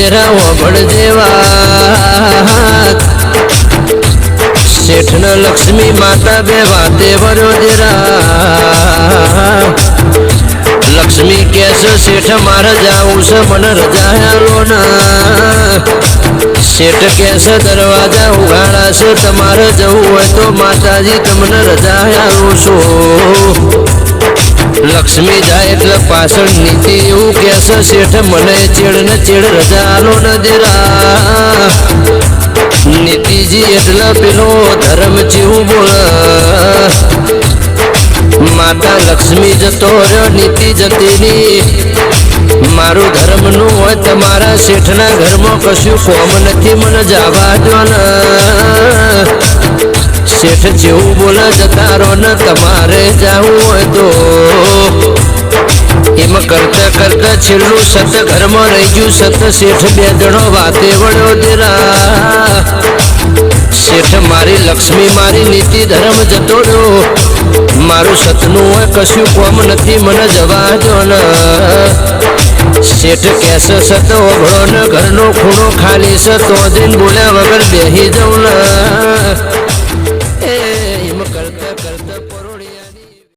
દેરા ઓભળ જેવા શેઠ ન લક્ષ્મી માતા બે વાતે વર્યો દેરા લક્ષ્મી કે છે શેઠ મારે જાવું છે મને રજા આલો ના શેઠ કે છે દરવાજા ઉઘાડા છે તમારે જવું હોય તો માતાજી તમને રજા આલું છું લક્ષ્મી જાય એટલે પાછળ નીતિ એવું કે છે શેઠ મને ચેડ ને ચેડ રજા આલો ન દેરા નીતિજી એટલે પેલો ધર્મ જેવું બોલ માતા લક્ષ્મી જતો રહ્યો નીતિ જતીની મારું ધર્મનું હોય તમારા શેઠના ઘરમાં કશું કોમ નથી મને જવા દો ને શેઠ જેવું બોલે જતા રહો ને તમારે જવું હોય તો એમાં કરતા કરતા છેલ્લું સત ઘરમાં રહી ગયું સત શેઠ બે જણો વાતે વળ્યો દેરા શેઠ મારી લક્ષ્મી મારી નીતિ ધર્મ જતો રહ્યો મારું સતનું હોય કશું કોમ નથી મને જવા દો ને શેઠ કેસે સત ઓભળો ને ઘરનો ખૂણો ખાલી છે તો જઈને બોલ્યા વગર બેહી જાઉં ને